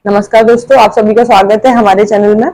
नमस्कार दोस्तों, आप सभी का स्वागत है हमारे चैनल में।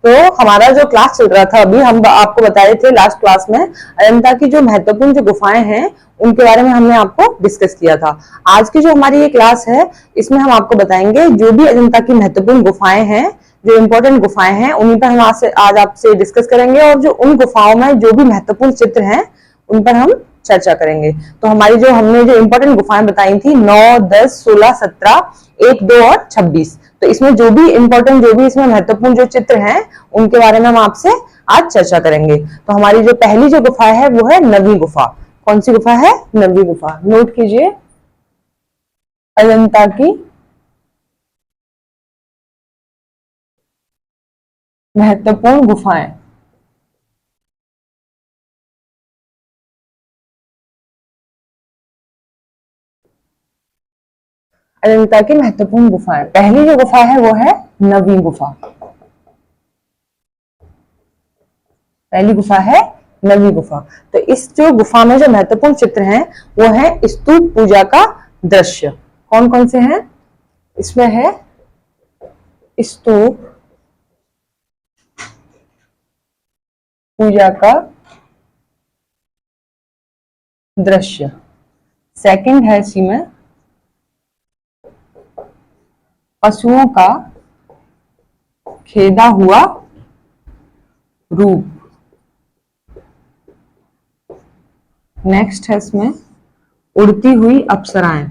तो हमारा जो क्लास चल रहा था, अभी हम आपको बता रहे थे लास्ट क्लास में अजंता की जो महत्वपूर्ण जो गुफाएं हैं उनके बारे में हमने आपको डिस्कस किया था। आज की जो हमारी ये क्लास है इसमें हम आपको बताएंगे जो भी अजंता की महत्वपूर्ण गुफाएं हैं, जो इम्पोर्टेंट गुफाएं हैं, उन्हीं पर हम आज आपसे डिस्कस करेंगे और जो उन गुफाओं में जो भी महत्वपूर्ण चित्र हैं उन पर हम चर्चा करेंगे। तो हमारी हमने जो इम्पोर्टेंट गुफाएं बताई थी 9, 10, 16, 17, 1, 2 और 26। तो इसमें जो भी इम्पोर्टेंट, जो भी इसमें महत्वपूर्ण जो चित्र हैं उनके बारे में हम आपसे आज चर्चा करेंगे। तो हमारी जो पहली जो गुफा है वो है नवी गुफा। कौन सी गुफा है? नवी गुफा। नोट कीजिए, अजंता की महत्वपूर्ण गुफाएं। अजंता की महत्वपूर्ण गुफाएं, पहली जो गुफा है वो है नवी गुफा। पहली गुफा है नवी गुफा। तो इस जो गुफा में जो महत्वपूर्ण चित्र हैं वो है स्तूप पूजा का दृश्य। कौन कौन से हैं? इसमें है स्तूप पूजा का दृश्य। सेकंड है इसी में पशुओं का खेदा हुआ रूप। नेक्स्ट है इसमें उड़ती हुई अप्सराएं।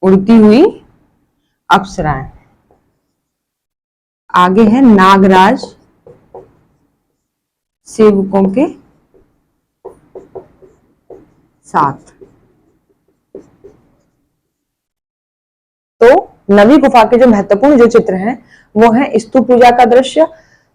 उड़ती हुई अप्सराएं। आगे है नागराज सेवकों के साथ। तो नवी गुफा के जो महत्वपूर्ण जो चित्र हैं वो है स्तूप पूजा का दृश्य,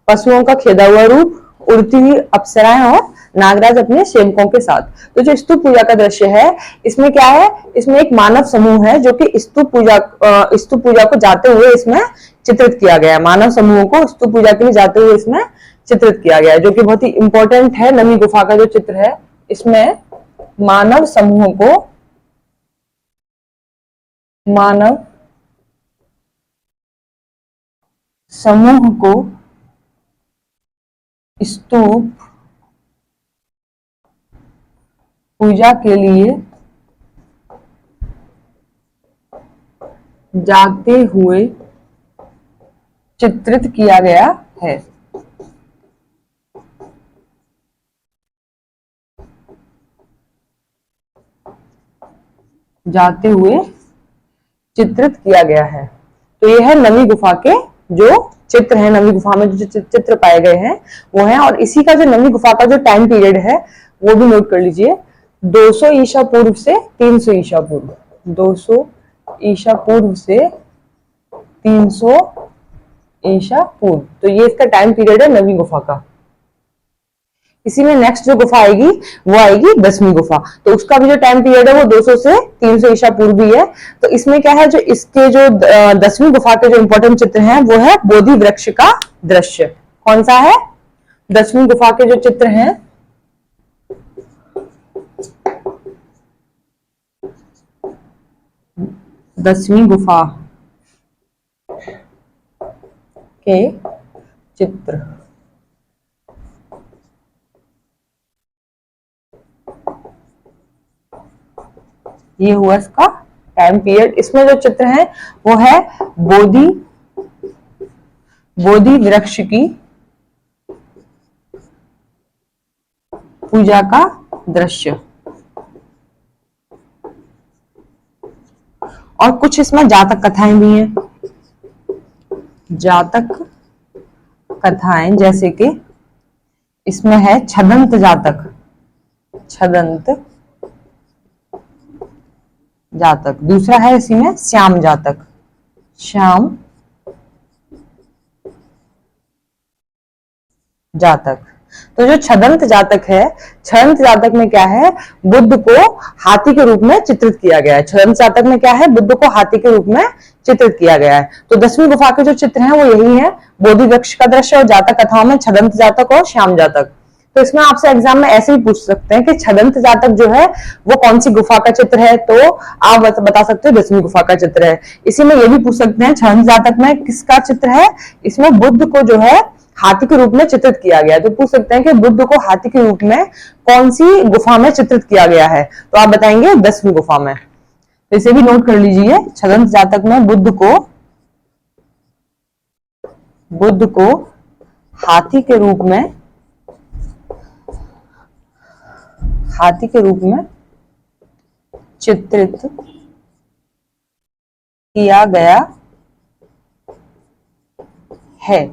पशुओं का खेदा हुआ रूप, उड़ती हुई अप्सराएं और नागराज अपने सेवकों के साथ। तो जो स्तूप पूजा का दृश्य है इसमें क्या है? इसमें एक मानव समूह है जो कि स्तूप पूजा को जाते हुए इसमें चित्रित किया गया है। मानव समूह को स्तूप पूजा के लिए जाते हुए इसमें चित्रित किया गया है, जो कि बहुत ही इंपॉर्टेंट है। नवी गुफा का जो चित्र है इसमें मानव समूह को स्तूप पूजा के लिए जाते हुए चित्रित किया गया है। जाते हुए चित्रित किया गया है। तो ये है नवी गुफा के जो चित्र हैं, नवी गुफा में जो चित्र पाए गए हैं वो हैं। और इसी का जो नवी गुफा का जो टाइम पीरियड है वो भी नोट कर लीजिए, 200 ईसा पूर्व से 300 ईसा पूर्व। 200 ईसा पूर्व से 300 ईसा पूर्व। तो ये इसका टाइम पीरियड है नवी गुफा का। इसी में नेक्स्ट जो गुफा आएगी वो आएगी 10वीं गुफा। तो उसका भी जो टाइम पीरियड है वो 200 से 300 ईसा पूर्व भी है। तो इसमें क्या है, जो इसके जो 10वीं गुफा के जो इंपॉर्टेंट चित्र हैं वो है बोधि वृक्ष का दृश्य। कौन सा है? 10वीं गुफा के जो चित्र हैं, दसवीं गुफा के चित्र। ये हुआ इसका टाइम पीरियड। इसमें जो चित्र है वो है बोधि वृक्ष की पूजा का दृश्य। और कुछ इसमें जातक कथाएं भी हैं। जातक कथाएं जैसे कि इसमें है छदंत जातक। दूसरा है इसी में श्याम जातक। तो जो छदंत जातक है, छदंत जातक में क्या है, बुद्ध को हाथी के रूप में चित्रित किया गया है। छदंत जातक में क्या है, बुद्ध को हाथी के रूप में चित्रित किया गया है। तो 10वीं गुफा के जो चित्र हैं वो यही है, बोधि वृक्ष का दृश्य और जातक कथाओं में छदंत जातक और श्याम जातक। तो इसमें आपसे एग्जाम में ऐसे ही पूछ सकते हैं कि छदंत जातक जो है वो कौन सी गुफा का चित्र है, तो आप बता सकते हो 10वीं गुफा का चित्र है। इसी में ये भी पूछ सकते हैं छदंत जातक में किसका चित्र है, इसमें बुद्ध को जो है हाथी के रूप में चित्रित किया गया है। तो पूछ सकते हैं कि बुद्ध को हाथी के रूप में कौन सी गुफा में चित्रित किया गया है, तो आप बताएंगे 10वीं गुफा में। तो इसे भी नोट कर लीजिए, छदंत जातक में बुद्ध को हाथी के रूप में चित्रित किया गया है।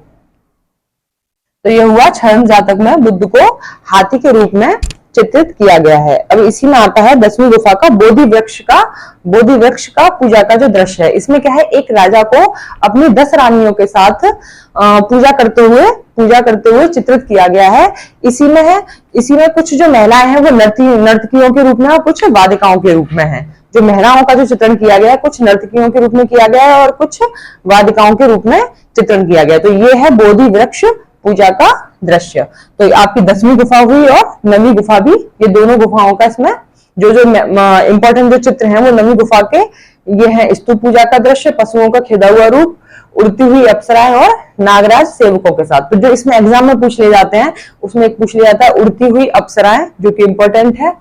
तो यह हुआ छदंत जातक में बुद्ध को हाथी के रूप में चित्रित किया गया है। अब इसी में आता है 10वीं गुफा का बोधि वृक्ष का पूजा का जो दृश्य है। इसमें क्या है, एक राजा को अपनी 10 रानियों के साथ पूजा करते हुए चित्रित किया गया है। इसी में कुछ जो महिलाएं हैं वो नर्तकियों के रूप में और कुछ वादिकाओं के रूप में है। जो महिलाओं का जो चित्रण किया गया है कुछ नर्तकियों के रूप में किया गया है और कुछ वादिकाओं के रूप में चित्रण किया गया है। तो ये है बोधि वृक्ष पूजा का दृश्य। तो आपकी 10वीं गुफा हुई और 9वीं गुफा भी, ये दोनों गुफाओं का इसमें जो इंपॉर्टेंट जो चित्र हैं वो 9वीं गुफा के ये है। स्तूप पूजा का दृश्य, पशुओं का खिदा हुआ रूप, उड़ती हुई अप्सराएं और नागराज सेवकों के साथ। तो जो इसमें एग्जाम में पूछ ले जाते हैं उसमें एक पूछ लिया जाता है उड़ती हुई अप्सराएं, जो कि इंपॉर्टेंट है।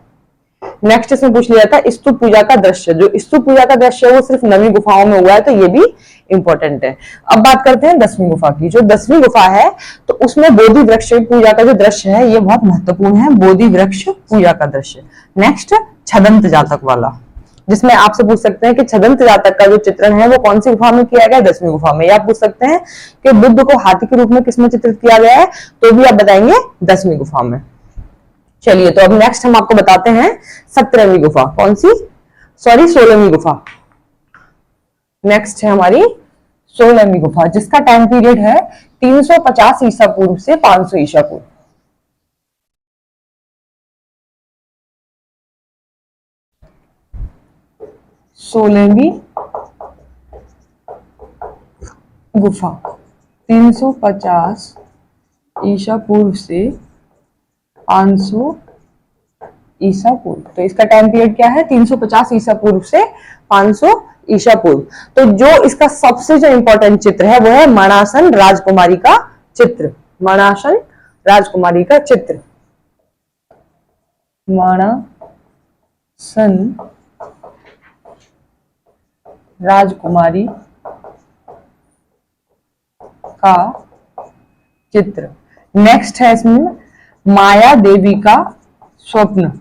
नेक्स्ट इसमें पूछ लिया था स्तूप पूजा का दृश्य। जो स्तूप पूजा का दृश्य है वो सिर्फ 9वीं गुफाओं में हुआ है, तो ये भी इंपॉर्टेंट है। अब बात करते हैं 10वीं गुफा की। जो 10वीं गुफा है तो उसमें बोधि वृक्ष पूजा का जो दृश्य है ये बहुत महत्वपूर्ण है, बोधि वृक्ष पूजा का दृश्य। नेक्स्ट छदंत जातक वाला, जिसमें आपसे पूछ सकते हैं कि छदंत जातक का जो चित्रण है वो कौन सी गुफा में किया गया है, 10वीं गुफा में। या पूछ सकते हैं कि बुद्ध को हाथी के रूप में किसमें चित्रित किया गया है, तो भी आप बताएंगे 10वीं गुफा में। चलिए, तो अब नेक्स्ट हम आपको बताते हैं 17वीं गुफा। कौन सी, 16वीं गुफा। नेक्स्ट है हमारी 16वीं गुफा, जिसका टाइम पीरियड है 350 ईसा पूर्व से 500 ईसा पूर्व। सोलहवीं गुफा 350 ईसा पूर्व से 500 ईसा पूर्व। तो इसका टाइम पीरियड क्या है, 350 ईसा पूर्व से 500 ईसा पूर्व। तो जो इसका सबसे जो इंपॉर्टेंट चित्र है वो है मणासन राजकुमारी का चित्र। मणासन राजकुमारी का चित्र, मणासन राजकुमारी का चित्र। नेक्स्ट है इसमें माया देवी का स्वप्न।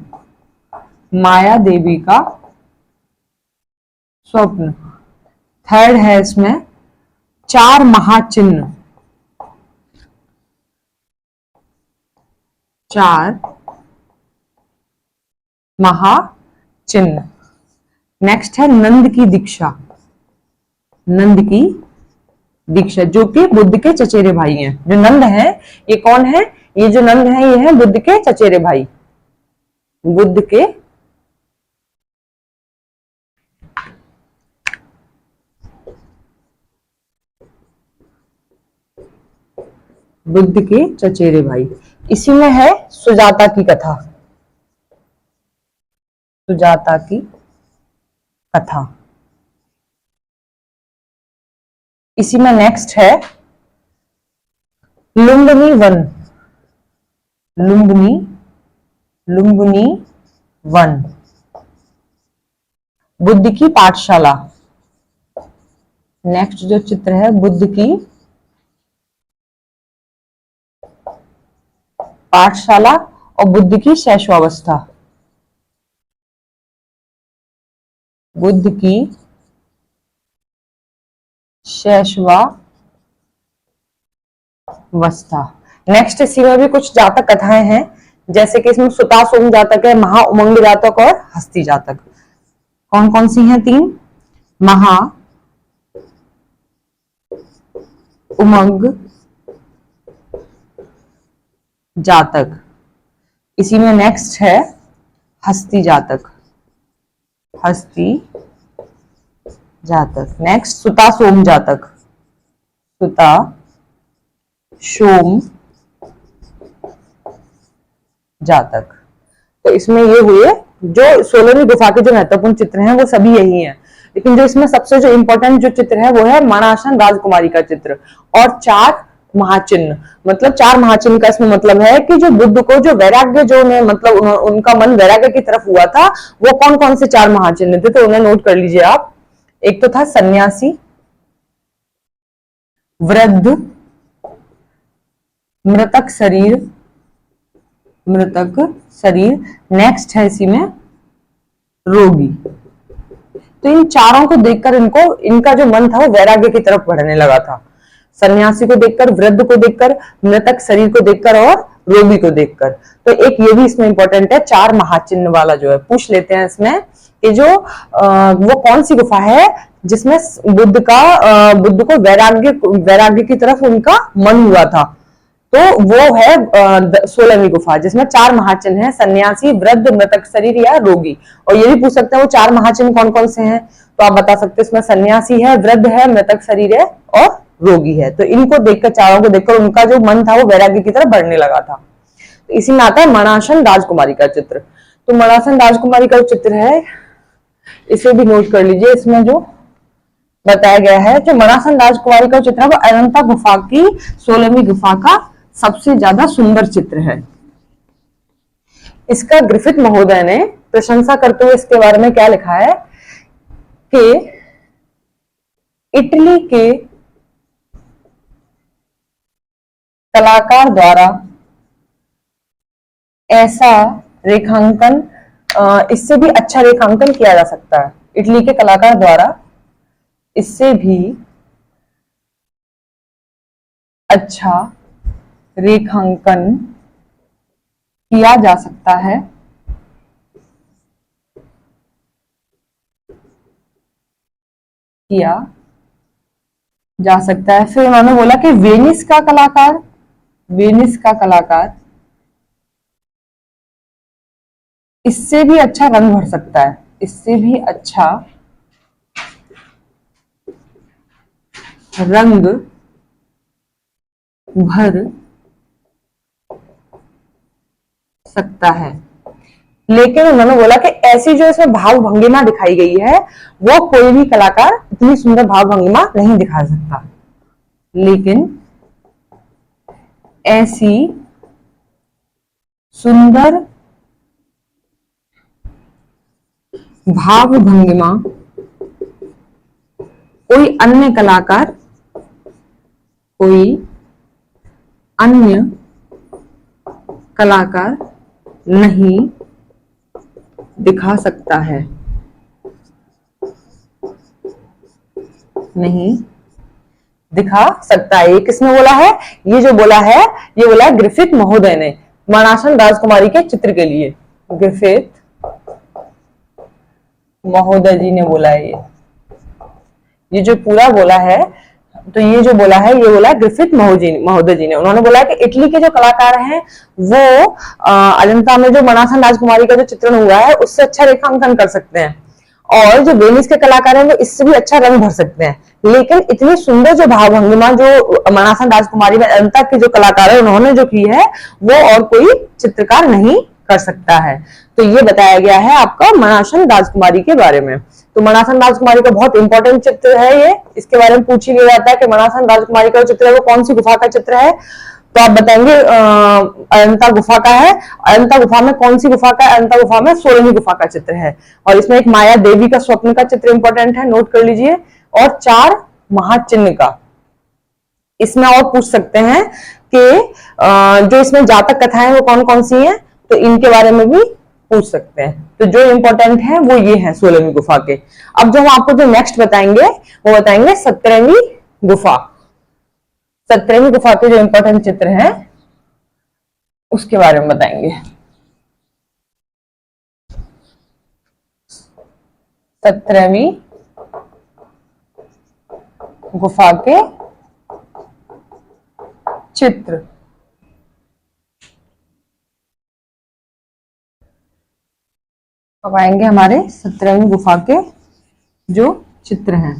माया देवी का स्वप्न। थर्ड है इसमें 4 महाचिन्ह। 4 महाचिन्ह। नेक्स्ट है नंद की दीक्षा। नंद की दीक्षा, जो कि बुद्ध के चचेरे भाई हैं। जो नंद है ये कौन है, ये जो नंद है ये है बुद्ध के चचेरे भाई। बुद्ध के चचेरे भाई। इसी में है सुजाता की कथा। सुजाता की कथा। इसी में नेक्स्ट है लुम्बिनी वन। लुम्बिनी वन, बुद्ध की पाठशाला। नेक्स्ट जो चित्र है बुद्ध की पाठशाला और बुद्ध की शैशवावस्था। बुद्ध की शैशवावस्था। नेक्स्ट इसी में भी कुछ जातक कथाएं हैं, जैसे कि इसमें सुतासोम जातक है, महा उमंग जातक और हस्ती जातक। कौन कौन सी हैं? 3 महा उमंग जातक। इसी में नेक्स्ट है हस्ती जातक। हस्ती जातक। नेक्स्ट सुता सोम जातक। सुता सोम जातक। तो इसमें ये हुए जो 16वीं गुफा के जो महत्वपूर्ण चित्र हैं वो सभी यही हैं, लेकिन जो इसमें सबसे जो इम्पोर्टेंट जो चित्र है वो है मणासन राजकुमारी का चित्र और 4 महाचिन्ह। मतलब 4 महाचिन्ह का इसमें मतलब है कि जो बुद्ध को जो वैराग्य जो मतलब उनका मन वैराग्य की तरफ हुआ था, वो कौन कौन से 4 महाचिन्ह थे, तो उन्हें नोट कर लीजिए आप। एक तो था सन्यासी, वृद्ध, मृतक शरीर, नेक्स्ट है इसी में रोगी। तो इन चारों को देखकर इनका जो मन था वो वैराग्य की तरफ बढ़ने लगा था। सन्यासी को देखकर, वृद्ध को देखकर, मृतक शरीर को देखकर और रोगी को देखकर। तो एक ये भी इसमें इंपॉर्टेंट है, 4 महाचिन्ह वाला जो है पूछ लेते हैं इसमें कि जो वो कौन सी गुफा है जिसमें बुद्ध को वैराग्य की तरफ उनका मन हुआ था। तो वो है 16वीं गुफा जिसमें 4 महाचिन्ह हैं, सन्यासी, वृद्ध, मृतक शरीर या रोगी। और ये भी पूछ सकते हैं वो 4 महाचिन्ह कौन कौन से हैं, तो आप बता सकते हैं इसमें सन्यासी है, वृद्ध है, मृतक शरीर है और रोगी है। तो इनको देखकर, चारों को देखकर उनका जो मन था वो वैराग्य की तरफ बढ़ने लगा था। तो इसी में आता है मणासन राजकुमारी का चित्र। तो मणासन राजकुमारी का चित्र है, इसे भी नोट कर लीजिए। इसमें जो बताया गया है, जो मणासन राजकुमारी का चित्र है वो अनंता गुफा की 16वीं गुफा का सबसे ज्यादा सुंदर चित्र है। इसका ग्रिफिथ महोदय ने प्रशंसा करते हुए इसके बारे में क्या लिखा है कि इटली के कलाकार द्वारा ऐसा रेखांकन, इससे भी अच्छा रेखांकन किया जा सकता है। इटली के कलाकार द्वारा इससे भी अच्छा रेखांकन किया जा सकता है। फिर उन्होंने बोला कि वेनिस का कलाकार इससे भी अच्छा रंग भर सकता है, इससे भी अच्छा रंग भर सकता है। लेकिन उन्होंने बोला कि ऐसी जो इसमें भाव भंगिमा दिखाई गई है वो कोई भी कलाकार इतनी सुंदर भाव भंगिमा नहीं दिखा सकता। लेकिन ऐसी सुंदर भाव भंगिमा कोई अन्य कलाकार नहीं दिखा सकता है, ये किसने बोला है? ये जो बोला है, ये बोला है ग्रिफिथ महोदय ने मणासन राजकुमारी के चित्र के लिए। ग्रिफिथ महोदय जी ने बोला है ये जो पूरा बोला है, तो ये जो बोला है ये बोला ग्रिफिथ महोदय जी ने। उन्होंने बोला कि इटली के जो कलाकार हैं वो अजंता में जो मणासन राजकुमारी का जो चित्रण हुआ है उससे अच्छा रेखांकन कर सकते हैं, और जो वेनिस के कलाकार हैं वो इससे भी अच्छा रंग भर सकते हैं। लेकिन इतनी सुंदर जो भाव भंगिमा जो मणासन राजकुमारी में अजंता के जो कलाकार है उन्होंने जो की है वो और कोई चित्रकार नहीं कर सकता है। तो ये बताया गया है आपका मणासन राजकुमारी के बारे में। तो मणासन राजकुमारी का बहुत इंपॉर्टेंट चित्र है ये, इसके बारे में पूछ ही लिया जाता है कि मणासन राजकुमारी का चित्र है वो कौन सी गुफा का चित्र है, तो आप बताएंगे अजंता गुफा का है। अजंता गुफा में कौन सी गुफा का है? अजंता गुफा में 16वीं गुफा का चित्र है। और इसमें एक माया देवी का स्वप्न का चित्र इंपॉर्टेंट है, नोट कर लीजिए, और 4 महाचिन्ह का। इसमें और पूछ सकते हैं कि जो इसमें जातक कथाएं वो कौन कौन सी हैं, तो इनके बारे में भी पूछ सकते हैं। तो जो इंपॉर्टेंट है वो ये है 16वीं गुफा के। अब जो हम आपको जो नेक्स्ट बताएंगे वो बताएंगे 17वीं गुफा। 17वीं गुफा के जो इंपॉर्टेंट चित्र हैं उसके बारे में बताएंगे। 17वीं गुफा के चित्र। अब आएंगे हमारे 17वीं गुफा के जो चित्र हैं।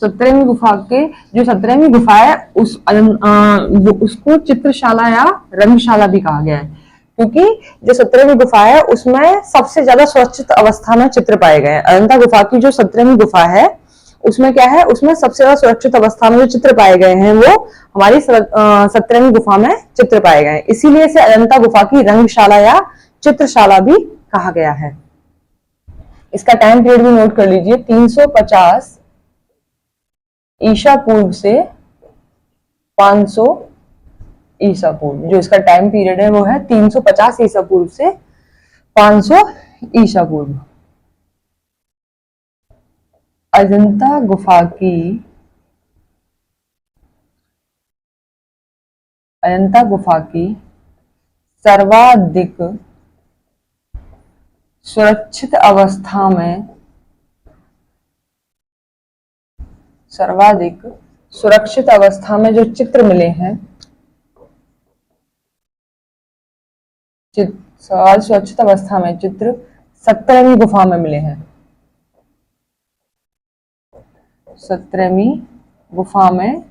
17वीं गुफा के जो 17वीं गुफा है उसको चित्रशाला या रंगशाला भी कहा गया है, क्योंकि जो 17वीं गुफा है उसमें सबसे ज्यादा सुरक्षित अवस्था में चित्र पाए गए हैं। अजंता गुफा की जो 17वीं गुफा है उसमें क्या है, उसमें सबसे ज्यादा सुरक्षित अवस्था में जो चित्र पाए गए हैं वो हमारी 17वीं गुफा में चित्र पाए गए हैं, इसीलिए इसे अजंता गुफा की रंगशाला या चित्रशाला भी कहा गया है। इसका टाइम पीरियड भी नोट कर लीजिए, 350 ईसा पूर्व से 500 ईसा पूर्व। जो इसका टाइम पीरियड है वो है 350 ईसा पूर्व से 500 ईसा पूर्व। अजंता गुफा की सर्वाधिक सुरक्षित अवस्था में जो चित्र मिले हैं, सुरक्षित अवस्था में चित्र 17वीं गुफा में मिले हैं। 17वीं गुफा में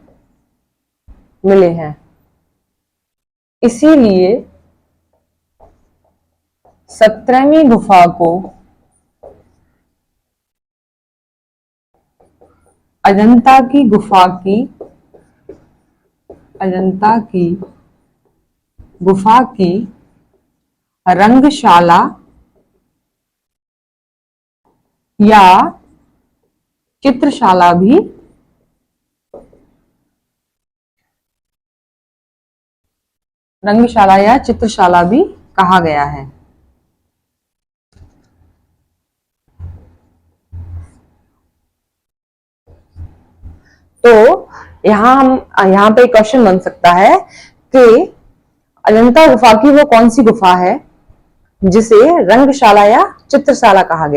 मिले हैं, इसीलिए 17वीं गुफा को अजंता की गुफा की रंगशाला या चित्रशाला भी कहा गया है। तो यहाँ पे क्वेश्चन बन सकता है कि अजंता गुफा की वो कौन सी गुफा है जिसे रंगशाला या चित्रशाला कहा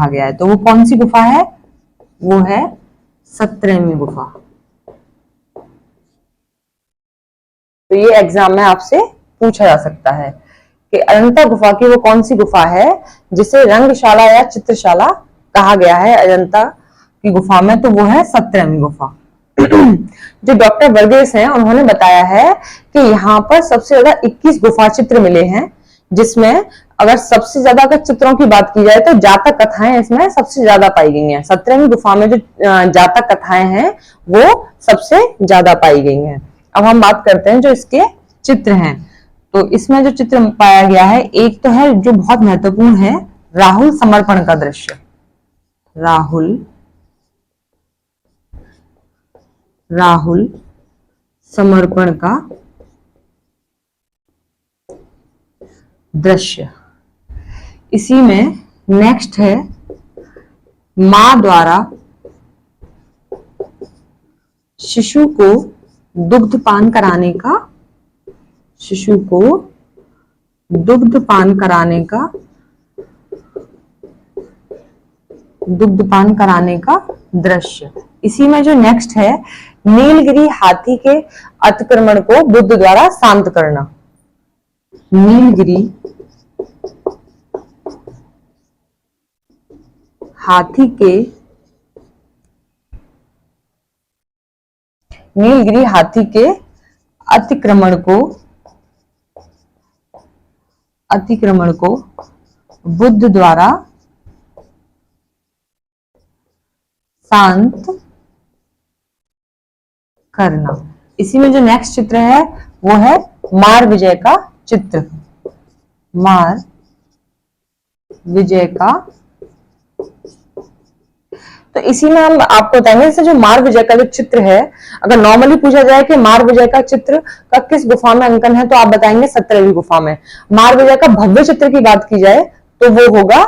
गया है, तो वो कौन सी गुफा है, वो है 17वीं गुफा। तो ये एग्जाम में आपसे पूछा जा सकता है कि अजंता गुफा की वो कौन सी गुफा है जिसे रंगशाला या चित्रशाला कहा गया है अजंता की गुफा में, तो वो है 17वीं गुफा। जो डॉक्टर वर्गेस हैं उन्होंने बताया है कि यहाँ पर सबसे ज्यादा 21 गुफा चित्र मिले हैं, जिसमें अगर सबसे ज्यादा अगर चित्रों की बात की जाए तो जातक कथाएं इसमें सबसे ज्यादा पाई गई हैं। 17वीं गुफा में जो जातक कथाएं हैं वो सबसे ज्यादा पाई गई हैं। अब हम बात करते हैं जो इसके चित्र हैं। तो इसमें जो चित्र पाया गया है, एक तो है जो बहुत महत्वपूर्ण है, राहुल समर्पण का दृश्य। राहुल समर्पण का दृश्य। इसी में नेक्स्ट है मां द्वारा शिशु को दुग्धपान कराने का दृश्य। इसी में जो नेक्स्ट है नीलगिरी हाथी के अतिक्रमण को बुद्ध द्वारा शांत करना। नीलगिरी हाथी के अतिक्रमण को बुद्ध द्वारा शांत करना। इसी में जो नेक्स्ट चित्र है वो है मार विजय का चित्र। मार विजय का, तो इसी में हम आपको बताएंगे जैसे जो मार विजय का जो चित्र है, अगर नॉर्मली पूछा जाए कि मार विजय का चित्र का किस गुफा में अंकन है, तो आप बताएंगे 17वीं गुफा में। मार विजय का भव्य चित्र की बात की जाए तो वो होगा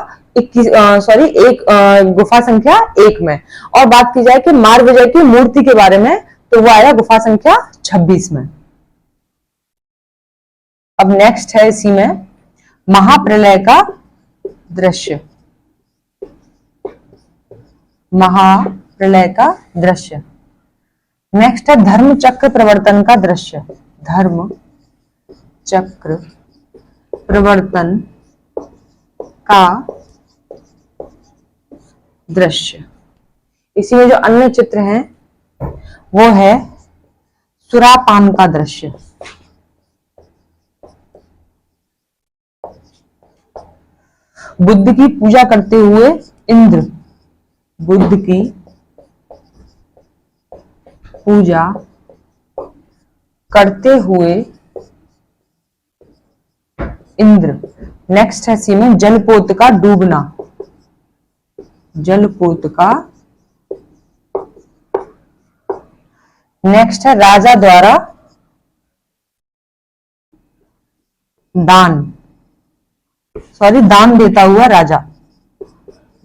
गुफा संख्या 1 में। और बात की जाए कि मार विजय की मूर्ति के बारे में तो वो आया गुफा संख्या 26 में। अब नेक्स्ट है इसी में महाप्रलय का दृश्य। महाप्रलय का दृश्य। नेक्स्ट है धर्म चक्र प्रवर्तन का दृश्य। धर्म चक्र प्रवर्तन का दृश्य। इसी में जो अन्य चित्र हैं वो है सुरापान का दृश्य। बुद्ध की पूजा करते हुए इंद्र, बुद्ध की पूजा करते हुए इंद्र। नेक्स्ट है सी में जलपोत का डूबना, जलपोत का। नेक्स्ट है राजा द्वारा दान, सॉरी दान देता हुआ राजा,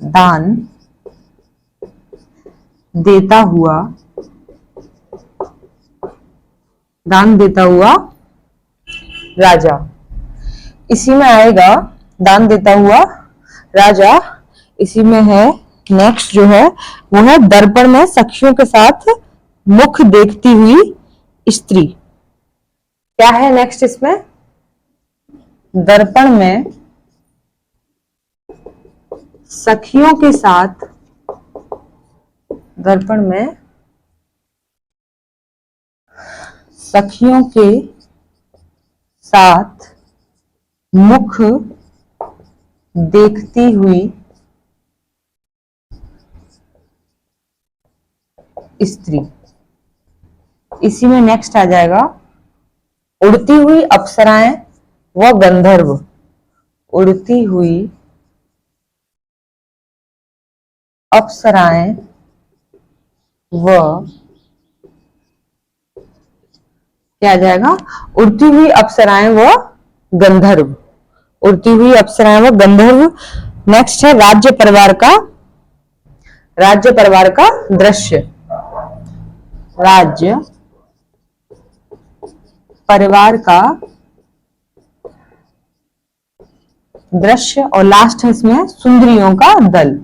दान देता हुआ, दान देता हुआ राजा। इसी में आएगा दान देता हुआ राजा। इसी में है नेक्स्ट जो है वो है दर्पण में सखियों के साथ मुख देखती हुई स्त्री। क्या है नेक्स्ट इसमें? दर्पण में सखियों के साथ, दर्पण में सखियों के साथ मुख देखती हुई स्त्री। इसी में नेक्स्ट आ जाएगा उड़ती हुई अप्सराएं व गंधर्व, उड़ती हुई अप्सराएं व क्या आ जाएगा? उड़ती हुई अप्सराएं व गंधर्व, उड़ती हुई अप्सराएं व गंधर्व। नेक्स्ट है राज्य परिवार का, राज्य परिवार का दृश्य, राज्य परिवार का दृश्य। और लास्ट है इसमें सुंदरियों का दल,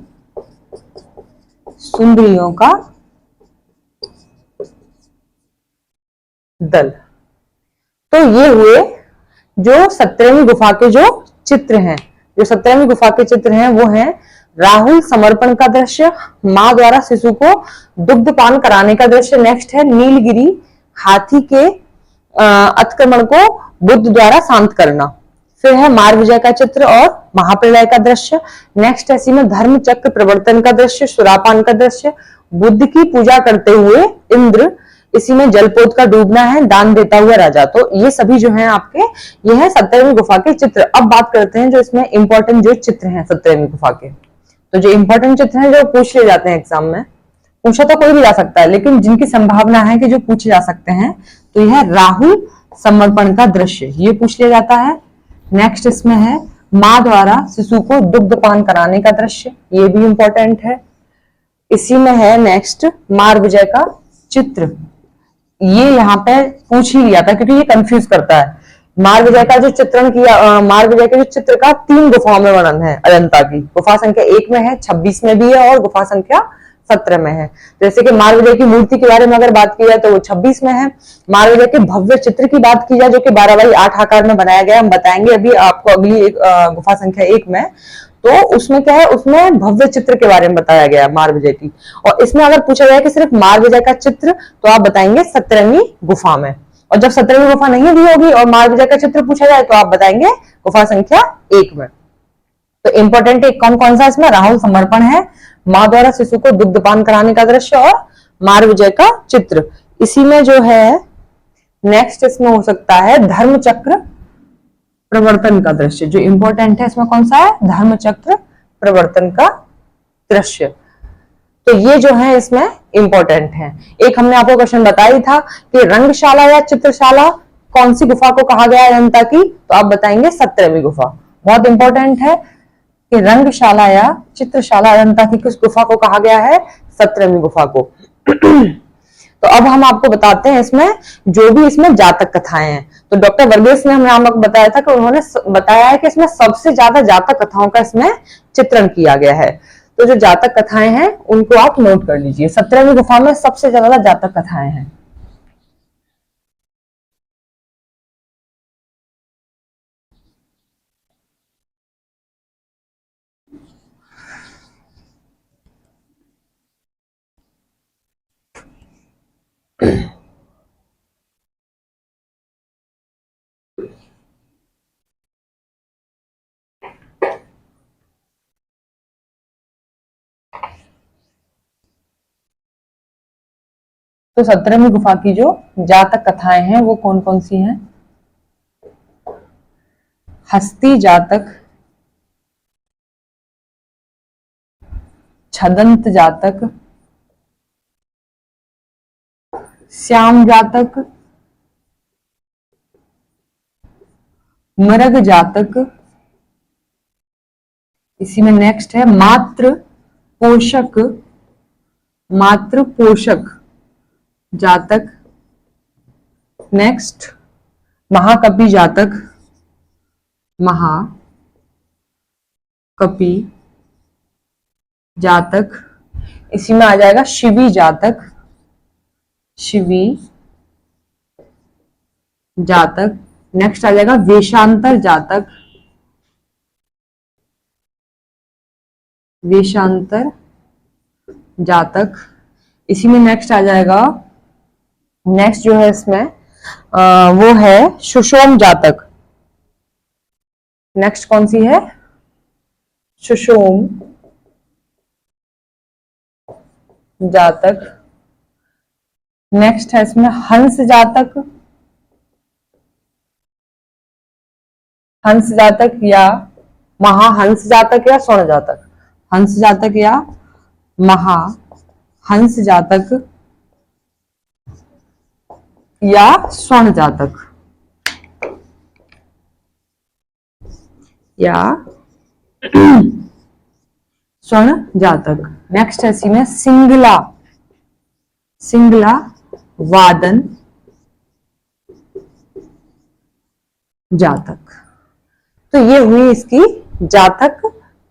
सुंदरियों का दल। तो ये हुए जो 17वीं गुफा के जो चित्र हैं, जो 17वीं गुफा के चित्र हैं वो हैं राहुल समर्पण का दृश्य, मां द्वारा शिशु को दुग्धपान कराने का दृश्य। नेक्स्ट है नीलगिरी, हाथी के अतिक्रमण को बुद्ध द्वारा शांत करना। फिर है मार विजय का चित्र और महाप्रलय का दृश्य। नेक्स्ट है इसी में धर्म चक्र प्रवर्तन का दृश्य, सुरापान का दृश्य, बुद्ध की पूजा करते हुए इंद्र। इसी में जलपोत का डूबना है, दान देता हुआ राजा। तो ये सभी जो हैं आपके, ये है 17वीं गुफा के चित्र। अब बात करते हैं जो इसमें इंपॉर्टेंट जो चित्र हैं 17वीं गुफा के। तो जो इंपॉर्टेंट चित्र हैं जो पूछ लिए जाते हैं एग्जाम में, पूछा तो कोई भी जा सकता है, लेकिन जिनकी संभावना है कि जो पूछे जा सकते हैं, तो यह राहुल समर्पण का दृश्य, ये पूछ लिया जाता है। नेक्स्ट इसमें है मां द्वारा शिशु को दुग्धपान कराने का दृश्य, ये भी इंपॉर्टेंट है। इसी में है नेक्स्ट मार विजय का चित्र, ये यहाँ पे पूछ ही लिया था क्योंकि ये कंफ्यूज करता है। मार विजय का जो चित्रण किया, मार विजय के जो चित्र का 3 गुफाओं में वर्णन है अजंता की। गुफा संख्या 1 में है, 26 में भी है और गुफा संख्या 17 में है। जैसे कि मार विजय की मूर्ति के बारे में अगर बात की जाए तो वो 26 में है। मार विजय के भव्य चित्र की बात की जाए जो कि 12x8 आकार में बनाया गया, हम बताएंगे अभी आपको अगली गुफा संख्या 1 में। तो उसमें क्या है, उसमें भव्य चित्र के बारे में बताया गया मार विजय की। और इसमें अगर पूछा जाए कि सिर्फ मार विजय का चित्र, तो आप बताएंगे 17वीं गुफा में। और जब 17वीं गुफा नहीं भी होगी और मार विजय का चित्र पूछा जाए तो आप बताएंगे गुफा संख्या 1 में। तो इंपॉर्टेंट एक कौन कौन सा इसमें? राहुल समर्पण है, मां द्वारा शिशु को दुग्धपान कराने का दृश्य और मार विजय का चित्र। इसी में जो है नेक्स्ट इसमें हो सकता है धर्म चक्र प्रवर्तन का दृश्य। जो इंपॉर्टेंट है इसमें कौन सा है? धर्म चक्र प्रवर्तन का दृश्य। तो ये जो है इसमें इंपॉर्टेंट है। एक हमने आपको क्वेश्चन बताया था कि रंगशाला या चित्रशाला कौन सी गुफा को कहा गया है अजंता की, तो आप बताएंगे 17वीं गुफा। बहुत इंपॉर्टेंट है कि रंगशाला या चित्रशाला अजंता की किस गुफा को कहा गया है? 17वीं गुफा को। तो अब हम आपको बताते हैं इसमें जो भी इसमें जातक कथाएं हैं। तो डॉक्टर वर्गीस ने हमें आपको बताया था कि उन्होंने बताया है कि इसमें सबसे ज्यादा जातक कथाओं का इसमें चित्रण किया गया है। तो जो जातक कथाएं हैं उनको आप नोट कर लीजिए। 17वीं गुफा में सबसे ज्यादा जातक कथाएं हैं। तो 17वीं गुफा की जो जातक कथाएं हैं वो कौन कौन सी हैं? हस्ती जातक, छदंत जातक, श्याम जातक, मरग जातक, इसी में नेक्स्ट है मात्र पोषक, मात्र पोषक जातक, नेक्स्ट महाकपि जातक, महाकपि जातक, इसी में आ जाएगा शिवी जातक, शिवी जातक, नेक्स्ट आ जाएगा वेशांतर जातक, वेशांतर जातक, इसी में नेक्स्ट आ जाएगा, नेक्स्ट जो है इसमें वो है सुषोम जातक। नेक्स्ट कौन सी है? सुषोम जातक। नेक्स्ट है इसमें हंस जातक, हंस जातक या महाहंस जातक या स्वर्ण जातक, हंस जातक या महाहंस जातक या स्वर्ण जातक या स्वर्ण जातक। नेक्स्ट है इसी में सिंगला, सिंगला वादन जातक। तो ये हुई इसकी जातक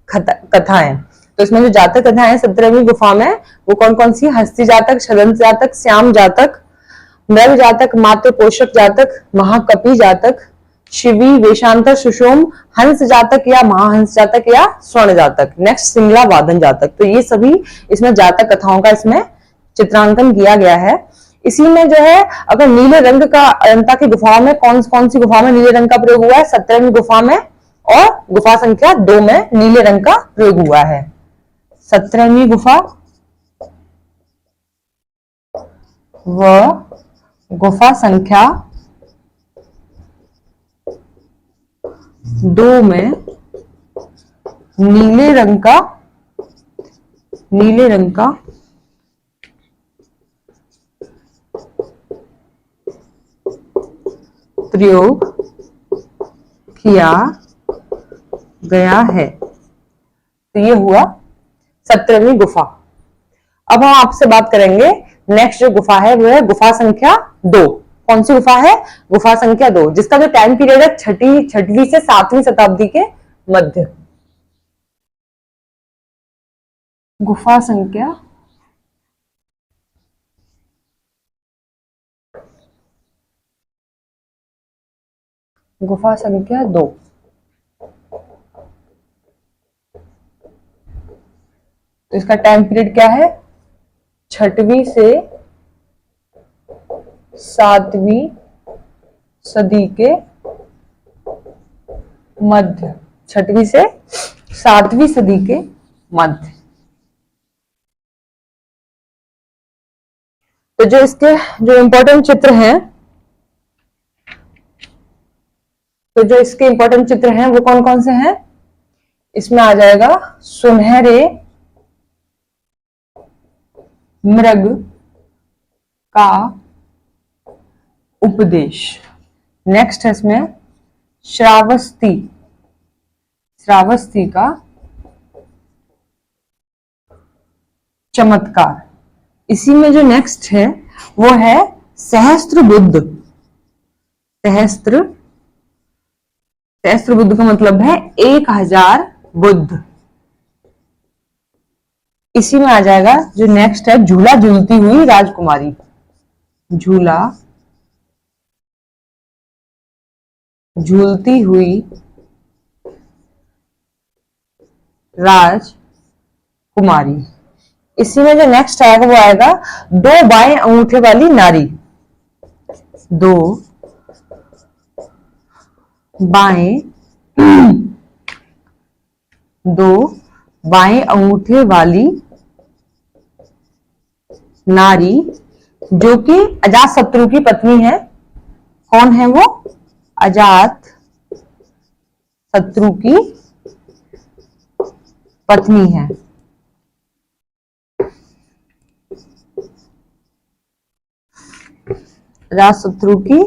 कथाएं। तो इसमें जो जातक कथाएं हैं 17वीं गुफा में वो कौन कौन सी? हस्ती जातक, छदंत जातक, श्याम जातक, मृग जातक, मात्र पोषक जातक, महाकपि जातक, शिवी, वेशांतर, सुषोम, हंस जातक या महाहंस जातक या स्वर्ण जातक, नेक्स्ट सिंगला वादन जातक। तो ये सभी इसमें जातक कथाओं का इसमें चित्रांकन किया गया है। इसी में जो है अगर नीले रंग का अजंता की गुफाओं में कौन कौन सी गुफा में नीले रंग का प्रयोग हुआ है? 17वीं गुफा में और गुफा संख्या 2 में नीले रंग का प्रयोग हुआ है। 17वीं गुफा व गुफा संख्या 2 में नीले रंग का प्रयोग किया गया है। तो ये हुआ 17वीं गुफा। अब हम आपसे बात करेंगे नेक्स्ट जो गुफा है वो है गुफा संख्या 2। कौन सी गुफा है? गुफा संख्या 2, जिसका जो टाइम पीरियड है छठवीं से 7वीं शताब्दी के मध्य। गुफा संख्या गुफा संख्या 2। तो इसका टाइम पीरियड क्या है? 6वीं से 7वीं सदी के मध्य, 6वीं से 7वीं सदी के मध्य। तो जो इसके जो इंपॉर्टेंट चित्र हैं, तो जो इसके इंपॉर्टेंट चित्र हैं वो कौन कौन से हैं? इसमें आ जाएगा सुनहरे मृग का उपदेश। नेक्स्ट है इसमें श्रावस्ती, श्रावस्ती का चमत्कार। इसी में जो नेक्स्ट है वो है सहस्त्र बुद्ध। सहस्त्र बुद्ध का मतलब है 1000 बुद्ध। इसी में आ जाएगा जो नेक्स्ट है झूला झूलती हुई राजकुमारी। झूला झूलती हुई राजकुमारी। इसी में जो नेक्स्ट आएगा वो आएगा दो बाएं अंगूठे वाली नारी। दो बाएं दो बाएं अंगूठे वाली नारी जो कि अजातशत्रु की पत्नी है। कौन है वो? अजात शत्रु की पत्नी है। अजातशत्रु की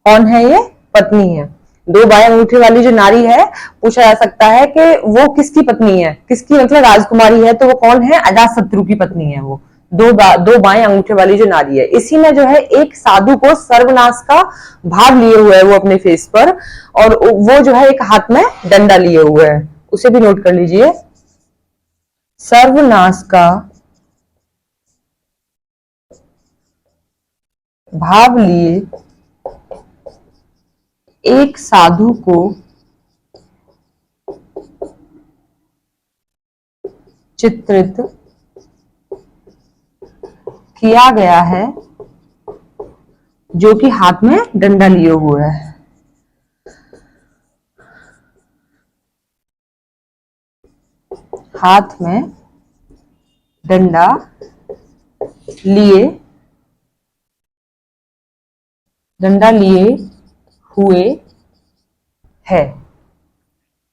कौन है? ये पत्नी है। दो बाएं अंगूठे वाली जो नारी है, पूछा जा सकता है कि वो किसकी पत्नी है, किसकी मतलब राजकुमारी है, तो वो कौन है? अजातशत्रु की पत्नी है वो। दो बाएं अंगूठे वाली जो नारी है। इसी में जो है एक साधु को सर्वनाश का भाव लिए हुए है वो अपने फेस पर, और वो जो है एक हाथ में डंडा लिए हुए है, उसे भी नोट कर लीजिए। सर्वनाश का भाव लिए एक साधु को चित्रित किया गया है जो कि हाथ में डंडा लिए हुए है। हाथ में डंडा लिए हुए है।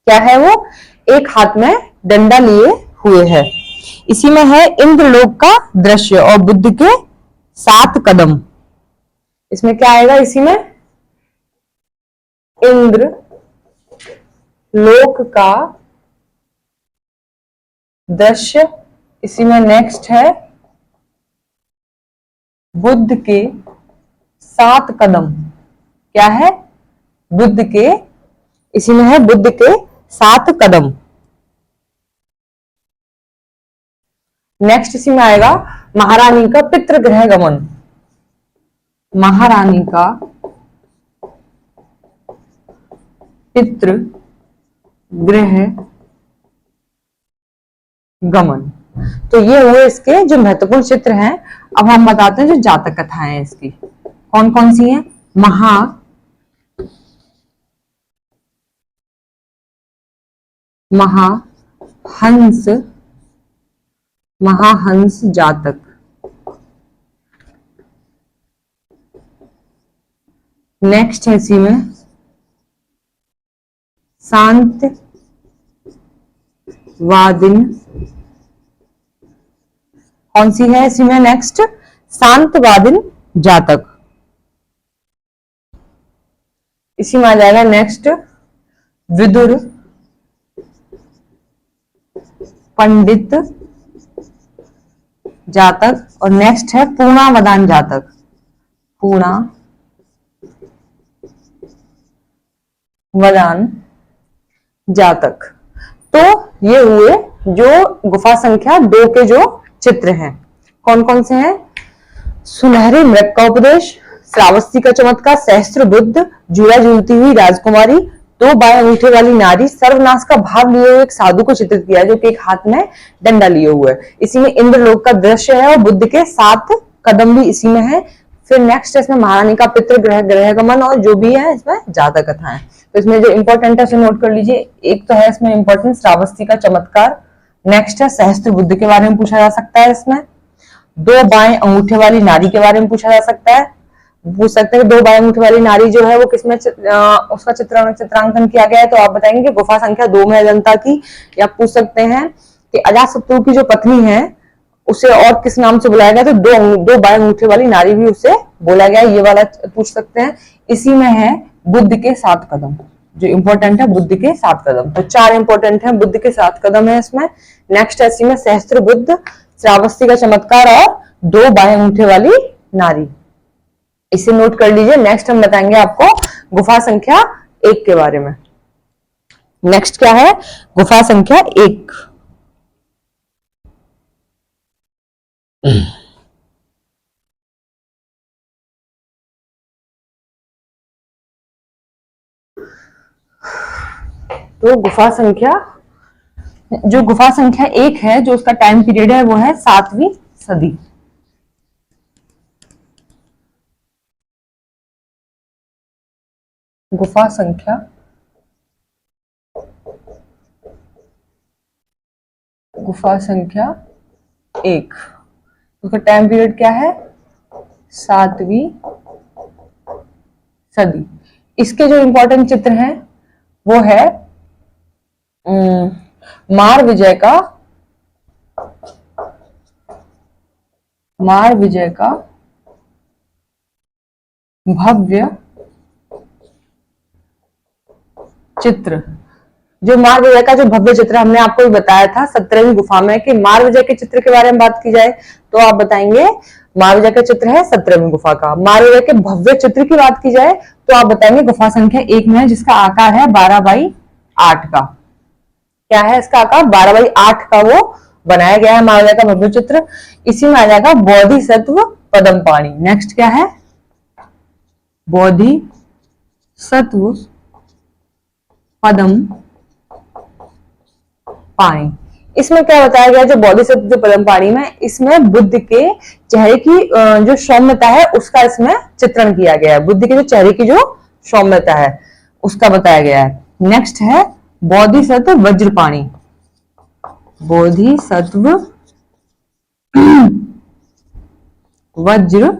क्या है वो? एक हाथ में डंडा लिए हुए है। इसी में है इंद्रलोक का दृश्य और बुद्ध के 7 कदम। इसमें क्या आएगा? इसी में इंद्र लोक का दृश्य। इसी में नेक्स्ट है बुद्ध के 7 कदम। क्या है? बुद्ध के, इसी में है बुद्ध के 7 कदम। नेक्स्ट इसी में आएगा महारानी का पितृगृह गमन। महारानी का पितृगृह गमन। तो ये हुए इसके जो महत्वपूर्ण चित्र हैं। अब हम बताते हैं जो जातक कथाएं हैं इसकी कौन कौन सी हैं। महाहंस जातक। नेक्स्ट है इसी में शांतवादिन। कौन सी है इसी में? नेक्स्ट शांतवादिन जातक। इसी में आ जाएगा नेक्स्ट विदुर पंडित जातक, और नेक्स्ट है पूर्णावदान जातक। पूर्णावदान जातक। तो ये हुए जो गुफा संख्या 2 के जो चित्र हैं। कौन कौन से हैं? सुनहरे मृग का उपदेश, श्रावस्ती का चमत्कार, सहस्त्र बुद्ध, झूला झूलती हुई राजकुमारी, दो बाएं अंगूठे वाली नारी, सर्वनाश का भाव लिए हुए एक साधु को चित्रित किया जो कि एक हाथ में डंडा लिए हुए है। इसी में इंद्रलोक का दृश्य है और बुद्ध के 7 कदम भी इसी में है। फिर नेक्स्ट इसमें महारानी का पितृगृह गमन और जो भी है इसमें जातक कथाएं। तो इसमें जो इंपॉर्टेंट है उसे नोट कर लीजिए। एक तो है इसमें इंपॉर्टेंट श्रावस्ती का चमत्कार, नेक्स्ट है सहस्त्र बुद्ध के बारे में पूछा जा सकता है। इसमें दो बाएं अंगूठे वाली नारी के बारे में पूछा जा सकता है। पूछ सकते हैं कि दो बाएं अंगूठे वाली नारी जो है वो किसमें उसका चित्रांकन किया गया है, तो आप बताएंगे कि गुफा संख्या 2 में अजंता की। या पूछ सकते हैं कि अजातशत्रु की जो पत्नी है उसे और किस नाम से बुलाया गया, तो दो बाएं अंगूठे वाली नारी भी उसे बोला गया, ये वाला पूछ सकते हैं। इसी में है बुद्ध के 7 कदम, जो इंपॉर्टेंट है बुद्ध के 7 कदम। तो 4 इंपॉर्टेंट है, बुद्ध के 7 कदम है इसमें। नेक्स्ट है इसी में सहस्त्र बुद्ध, श्रावस्ती का चमत्कार और दो बाएं अंगूठे वाली नारी। इसे नोट कर लीजिए। नेक्स्ट हम बताएंगे आपको गुफा संख्या 1 के बारे में। नेक्स्ट क्या है? गुफा संख्या 1। तो गुफा संख्या जो गुफा संख्या 1 है, जो उसका टाइम पीरियड है वो है 7वीं सदी। गुफा संख्या गुफा संख्या 1, उसका टाइम पीरियड क्या है? 7वीं सदी। इसके जो इंपॉर्टेंट चित्र हैं वो है मार विजय का भव्य चित्र। जो मार विजय का जो भव्य चित्र हमने आपको भी बताया था 17वीं गुफा में कि मार विजय के चित्र के बारे में बात की जाए तो आप बताएंगे मार विजय का चित्र है 17वीं गुफा का। मार विजय के भव्य चित्र की बात की जाए तो आप बताएंगे गुफा संख्या 1 में है, जिसका आकार है 12/8 का। क्या है इसका आकार? 12/8 का वो बनाया गया है मार विजय का भव्य चित्र। इसी में आ जाएगा बोधिसत्व पद्म पाणि। नेक्स्ट क्या है? बोधिसत्व पद्म पाणि। इसमें क्या बताया गया? जो बोधिसत्व जो पद्म पाणि में, इसमें बुद्ध के चेहरे की जो सौम्यता है उसका इसमें चित्रण किया गया है। बुद्ध के जो चेहरे की जो सौम्यता है उसका बताया गया है। नेक्स्ट है बोधिसत्व वज्रपाणि। बोधिसत्व वज्र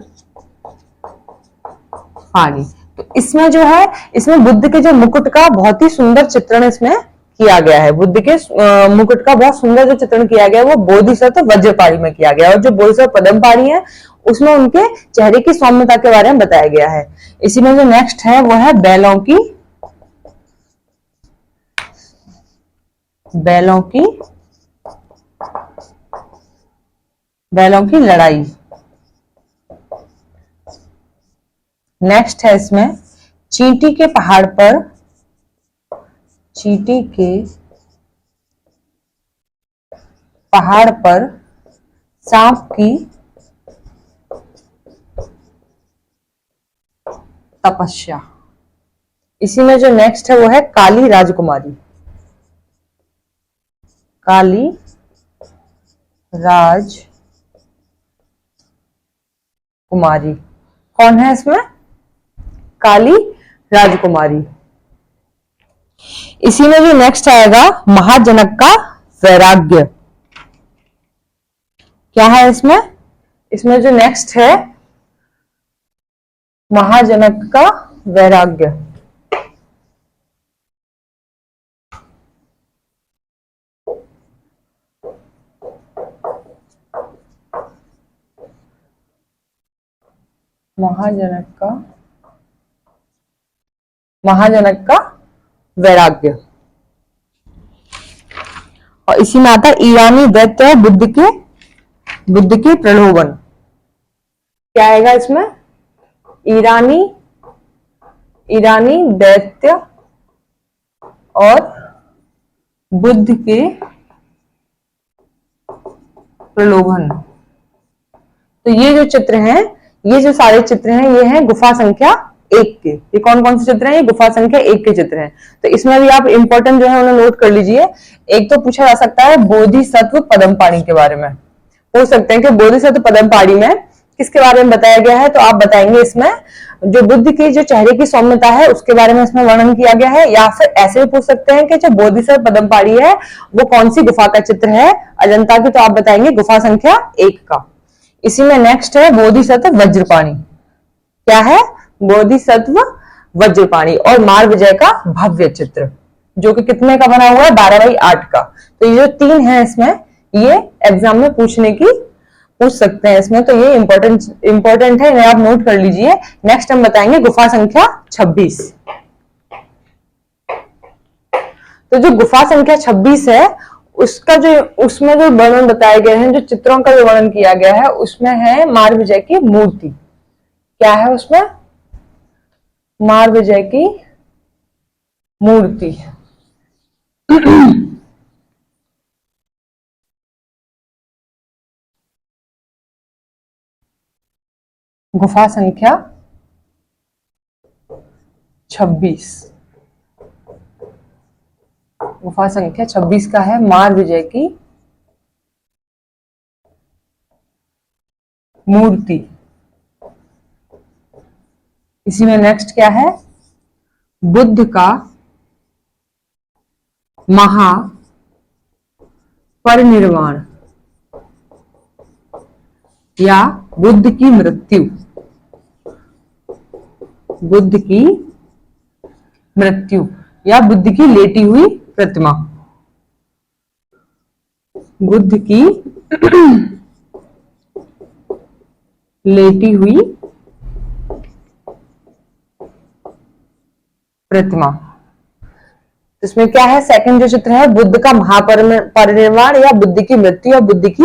पाणि। तो इसमें जो है, इसमें बुद्ध के जो मुकुट का बहुत ही सुंदर चित्रण इसमें किया गया है। बुद्ध के मुकुट का बहुत सुंदर जो चित्रण किया गया है वो बोधिसत्व वज्रपाणि में किया गया है। और जो बोधिसत्व पद्म पाणि है उसमें उनके चेहरे की सौम्यता के बारे में बताया गया है। इसी में जो नेक्स्ट है वो है बैलों की लड़ाई। नेक्स्ट है इसमें चींटी के पहाड़ पर सांप की तपस्या। इसी में जो नेक्स्ट है वो है काली राजकुमारी। कौन है इसमें? काली राजकुमारी। इसी में जो नेक्स्ट आएगा महाजनक का वैराग्य। क्या है इसमें? इसमें जो नेक्स्ट है महाजनक का वैराग्य। महाजनक का वैराग्य। और इसी में आता है ईरानी दैत्य बुद्ध के प्रलोभन। क्या आएगा इसमें? ईरानी दैत्य और बुद्ध के प्रलोभन। तो ये जो चित्र हैं, ये जो सारे चित्र हैं, ये हैं गुफा संख्या 1 के। ये कौन कौन से चित्र हैं? ये गुफा संख्या 1 के चित्र हैं। तो इसमें भी आप इंपॉर्टेंट जो है उन्हें नोट कर लीजिए। एक तो पूछा जा सकता है बोधिसत्व पद्म पाणि के बारे में, पूछ सकते हैं कि बोधिसत्व पद्म पाणि में किसके बारे में बताया गया है। तो आप बताएंगे इसमें जो बुद्ध की जो चेहरे की सौम्यता है उसके बारे में इसमें वर्णन किया गया है। या फिर ऐसे भी पूछ सकते हैं कि जो बोधिसत्व पद्म पाणि है वो कौन सी गुफा का चित्र है अजंता की। तो आप बताएंगे गुफा संख्या 1 का। इसी में नेक्स्ट है बोधिसत्व वज्रपाणि। क्या है? बोधिसत्व वज्रपाणि और मार विजय का भव्य चित्र, जो कि कितने का बना हुआ है? 12/8 का। तो ये जो 3 है इसमें, ये एग्जाम में पूछ सकते हैं इसमें। तो ये इंपॉर्टेंट है, इन्हें आप नोट कर लीजिए। नेक्स्ट हम बताएंगे गुफा संख्या 26। तो जो गुफा संख्या 26 है उसमें जो वर्णन बताए गए हैं, जो चित्रों का जो वर्णन किया गया है उसमें है मार विजय की मूर्ति। क्या है उसमें? मार विजय की मूर्ति। गुफा संख्या 26। गुफा संख्या 26 का है मारविजय की मूर्ति। इसी में नेक्स्ट क्या है, बुद्ध का महापरिनिर्वाण या बुद्ध की मृत्यु। बुद्ध की मृत्यु या बुद्ध की लेटी हुई प्रतिमा। बुद्ध की लेटी हुई प्रतिमा। इसमें क्या है, सेकंड जो चित्र है, बुद्ध का महापरिनिर्वाण या बुद्ध की मृत्यु या बुद्ध की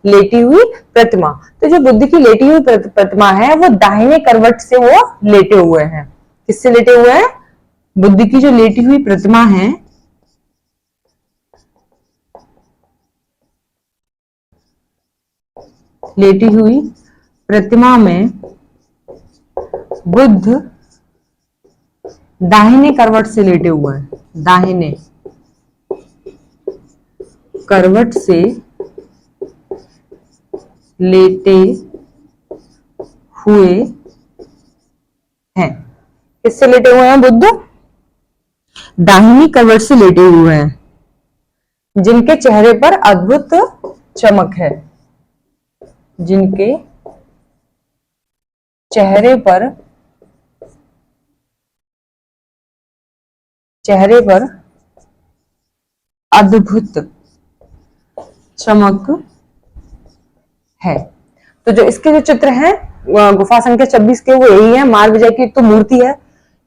लेटी हुई प्रतिमा। तो जो बुद्ध की लेटी हुई प्रतिमा है वो दाहिने करवट से वो लेटे हुए हैं। किससे लेटे हुए हैं? बुद्ध की जो लेटी हुई प्रतिमा है, लेटी हुई प्रतिमा में बुद्ध दाहिने करवट से लेटे हुए हैं। दाहिने करवट से लेटे हुए हैं। किससे लेटे हुए हैं? बुद्ध दाहिनी करवट से लेटे हुए हैं, जिनके चेहरे पर अद्भुत चमक है। जिनके चेहरे पर अद्भुत चमक है। तो जो इसके जो चित्र हैं गुफा संख्या 26 के, वो यही है। मारविजय की एक तो मूर्ति है,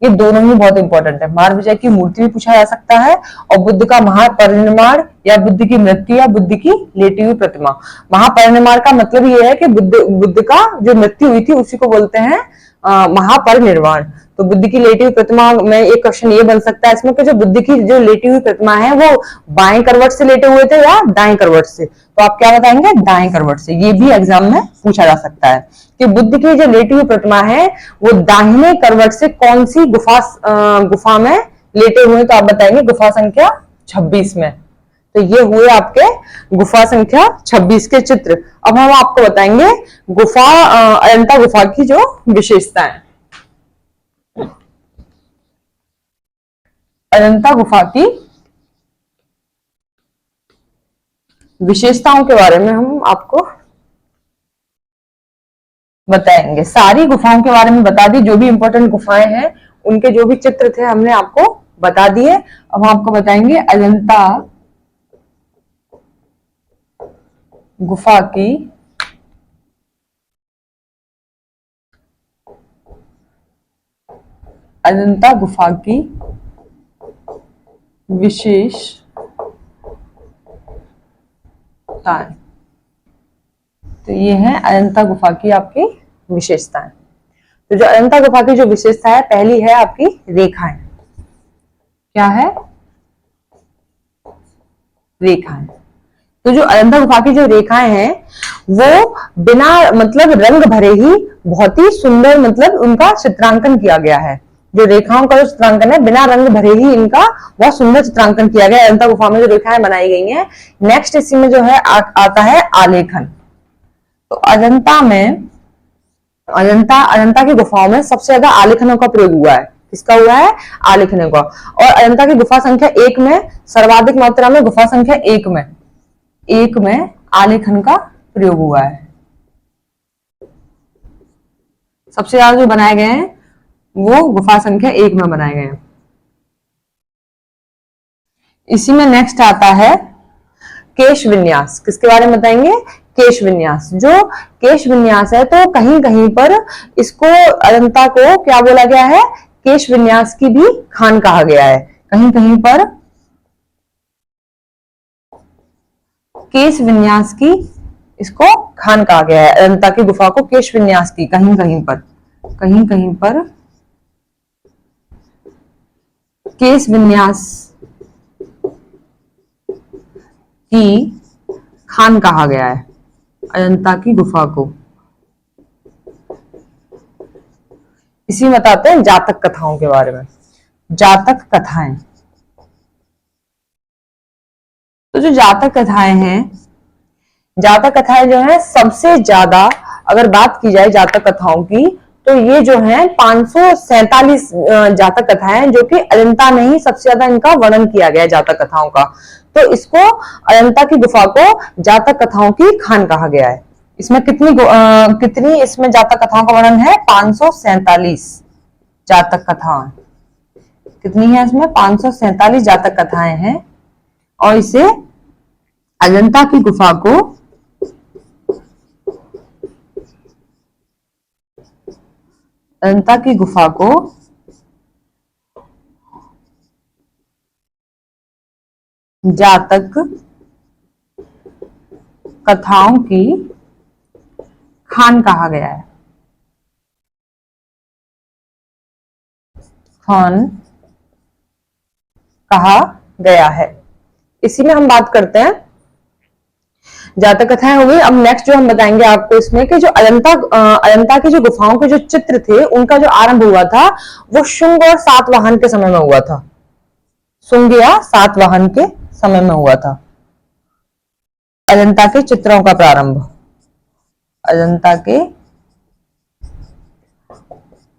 ये दोनों ही बहुत इंपॉर्टेंट है। मारविजय की मूर्ति भी पूछा जा सकता है और बुद्ध का महापरिनिर्वाण या बुद्ध की मृत्यु या बुद्ध की लेटी हुई प्रतिमा। महापरिनिर्वाण का मतलब ये है कि बुद्ध का जो मृत्यु हुई थी उसी को बोलते हैं महापरिनिर्वाण। तो बुद्ध की लेटी हुई प्रतिमा में एक क्वेश्चन ये बन सकता है इसमें कि जो बुद्ध की जो लेटी हुई प्रतिमा है वो बाएं करवट से लेटे हुए थे या दाएं करवट से। तो आप क्या बताएंगे? दाएं करवट से। ये भी एग्जाम में पूछा जा सकता है कि बुद्ध की जो लेटी हुई प्रतिमा है वो दाहिने करवट से कौन सी गुफा में लेटे हुए। तो आप बताएंगे गुफा संख्या 26 में। तो ये हुए आपके गुफा संख्या 26 के चित्र। अब हम आपको बताएंगे अजंता गुफा की जो विशेषताएं। अजंता गुफा की विशेषताओं के बारे में हम आपको बताएंगे। सारी गुफाओं के बारे में बता दी, जो भी इंपॉर्टेंट गुफाएं हैं उनके जो भी चित्र थे हमने आपको बता दिए। अब हम आपको बताएंगे अजंता गुफा की विशेषताएं। तो ये है अजंता गुफा की आपकी विशेषताएं। तो जो अजंता गुफा की जो विशेषता है, पहली है आपकी रेखाएं। क्या है? रेखाएं। तो जो अजंता गुफा की जो रेखाएं हैं वो बिना मतलब रंग भरे ही बहुत ही सुंदर मतलब उनका चित्रांकन किया गया है। जो रेखाओं का जो चित्रांकन है बिना रंग भरे ही इनका बहुत सुंदर चित्रांकन किया गया है। अजंता गुफा में जो रेखाएं बनाई गई हैं। नेक्स्ट इसी में जो है आता है आलेखन। तो अजंता की गुफाओं में सबसे ज्यादा आलेखनों का प्रयोग हुआ है। किसका हुआ है? आलेखनों का। और अजंता की गुफा संख्या 1 में सर्वाधिक मात्रा में गुफा संख्या 1 में आलेखन का प्रयोग हुआ है। सबसे ज्यादा जो बनाए गए हैं वो गुफा संख्या 1 में बनाए गए हैं। इसी में नेक्स्ट आता है केश विन्यास। किसके बारे में बताएंगे? केश विन्यास। जो केश विन्यास है तो कहीं कहीं पर इसको अजंता को क्या बोला गया है? केश विन्यास की भी खान कहा गया है। कहीं कहीं पर केश विन्यास की इसको खान कहा गया है। अजंता की गुफा को केश विन्यास की कहीं कहीं पर केश विन्यास की खान कहा गया है अजंता की गुफा को। इसी में बताते हैं जातक कथाओं के बारे में। जातक कथाएं। तो जो जातक कथाएं हैं, जातक कथाएं जो है सबसे ज्यादा अगर बात की जाए जातक कथाओं की, तो ये जो है 547 जातक कथाएं, जो कि अजंता में ही सबसे ज्यादा इनका वर्णन किया गया है जातक कथाओं का। तो इसको अजंता की गुफा को जातक कथाओं की खान कहा गया है। इसमें कितनी इसमें जातक कथाओं का वर्णन है? 547 जातक कथाएं। कितनी है इसमें? 547 जातक कथाएं हैं। और इसे अजंता की गुफा को जातक कथाओं की खान कहा गया है। खान कहा गया है। इसी में हम बात करते हैं, जातक कथाएं हो गई। अब नेक्स्ट जो हम बताएंगे आपको इसमें कि जो अजंता की जो गुफाओं के जो चित्र थे, उनका जो आरंभ हुआ था वो शुंग और सातवाहन के समय में हुआ था। शुंग या सातवाहन के समय में हुआ था अजंता के चित्रों का प्रारंभ। अजंता के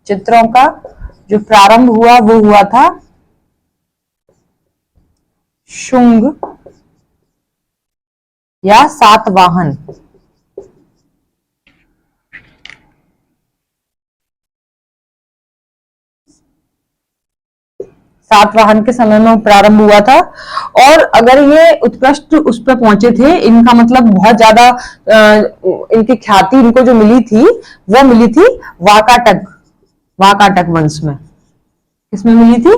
चित्रों का जो प्रारंभ हुआ वो हुआ था शुंग या सातवाहन। सातवाहन के समय में प्रारंभ हुआ था। और अगर ये उत्कृष्ट उस पर पहुंचे थे, इनका मतलब बहुत ज्यादा इनकी ख्याति इनको जो मिली थी वो मिली थी वाकाटक वंश में। किसमें मिली थी?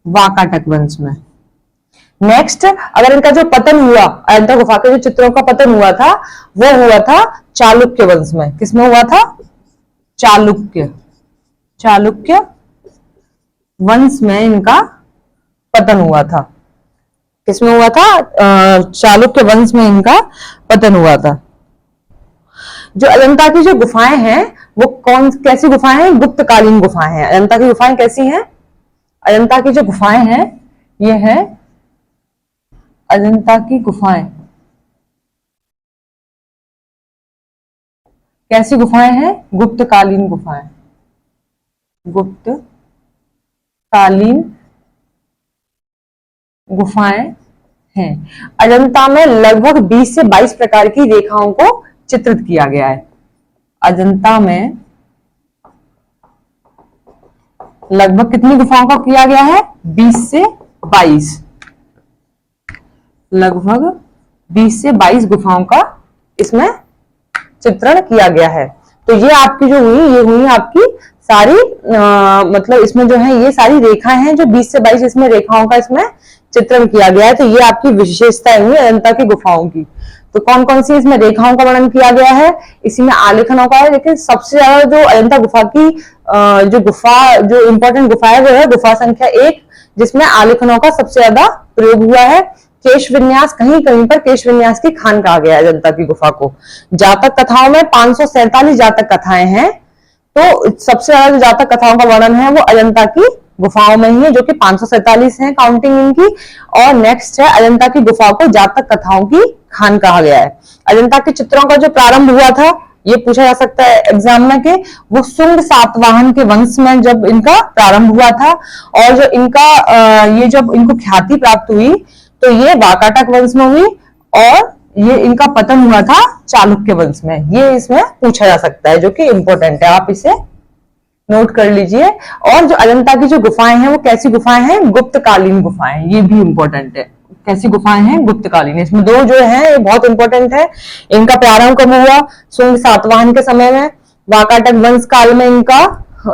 वाकाटक वंश में। नेक्स्ट, अगर इनका जो पतन हुआ, अजंता गुफा के जो चित्रों का पतन हुआ था वो हुआ था चालुक्य वंश में। किसमें हुआ था? चालुक्य वंश में इनका पतन हुआ था। किसमें हुआ था? चालुक्य वंश में इनका पतन हुआ था। जो अजंता की जो गुफाएं हैं वो कैसी गुफाएं हैं? गुप्तकालीन गुफाएं हैं। अजंता की गुफाएं कैसी हैं? अजंता की जो गुफाएं हैं ये है अजंता की गुफाएं। कैसी गुफाएं हैं? गुप्तकालीन गुफाएं। गुप्तकालीन गुफाएं हैं। अजंता में लगभग 20 से 22 प्रकार की रेखाओं को चित्रित किया गया है। अजंता में लगभग कितनी गुफाओं का किया गया है? 20 से 22। लगभग 20 से 22 गुफाओं का इसमें चित्रण किया गया है। तो ये आपकी जो हुई, ये हुई आपकी सारी मतलब इसमें जो है ये सारी रेखाएं हैं, जो 20 से 22 इसमें रेखाओं का इसमें चित्रण किया गया है। तो ये आपकी विशेषताएं हुई अजंता की गुफाओं की। तो कौन कौन सी इसमें रेखाओं का वर्णन किया गया है? इसी में आलेखनों का है, लेकिन सबसे ज्यादा जो अजंता गुफा की जो इंपॉर्टेंट गुफा है वो है गुफा संख्या 1, जिसमें आलेखनों का सबसे ज्यादा प्रयोग हुआ है। केश विन्यास, कहीं कहीं पर केश विन्यास की खान कहा गया है अजंता की गुफा को। जातक कथाओं में 547 जातक कथाएं हैं। तो सबसे ज्यादा जो जातक कथाओं का वर्णन है वो अजंता की गुफाओं में ही है, जो कि 547 है काउंटिंग इनकी। और नेक्स्ट है अजंता की गुफाओं को जातक कथाओं की खान कहा गया है। अजंता के चित्रों का जो प्रारंभ हुआ था, ये पूछा जा सकता है एग्जाम में कि वो शुंग सातवाहन के वंश में जब इनका प्रारंभ हुआ था, और जो इनका ये जब इनको ख्याति प्राप्त हुई तो ये वाकाटक वंश में हुई, और ये इनका पतन हुआ था चालुक्य वंश में। ये इसमें पूछा जा सकता है, जो कि इंपॉर्टेंट है, आप इसे नोट कर लीजिए। और जो अजंता की जो गुफाएं हैं वो कैसी गुफाएं हैं? गुप्तकालीन गुफाएं। ये भी इंपॉर्टेंट है, कैसी गुफाएं हैं? गुप्तकालीन। इसमें दो जो है ये बहुत इंपॉर्टेंट है। इनका प्रारंभ कब हुआ? शुंग सातवाहन के समय में। वाकाटक वंश काल में इनका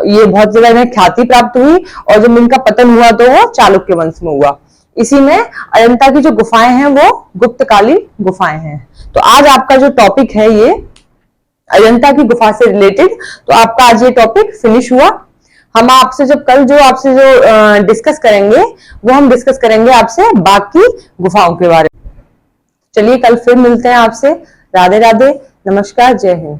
ये बहुत ज्यादा ख्याति प्राप्त हुई, और जब इनका पतन हुआ तो वो चालुक्य वंश में हुआ। इसी में अजंता की जो गुफाएं हैं वो गुप्तकालीन गुफाएं हैं। तो आज आपका जो टॉपिक है ये अजंता की गुफा से रिलेटेड, तो आपका आज ये टॉपिक फिनिश हुआ। हम आपसे जब कल जो आपसे जो डिस्कस करेंगे वो हम डिस्कस करेंगे आपसे बाकी गुफाओं के बारे में। चलिए कल फिर मिलते हैं आपसे। राधे राधे, नमस्कार, जय हिंद।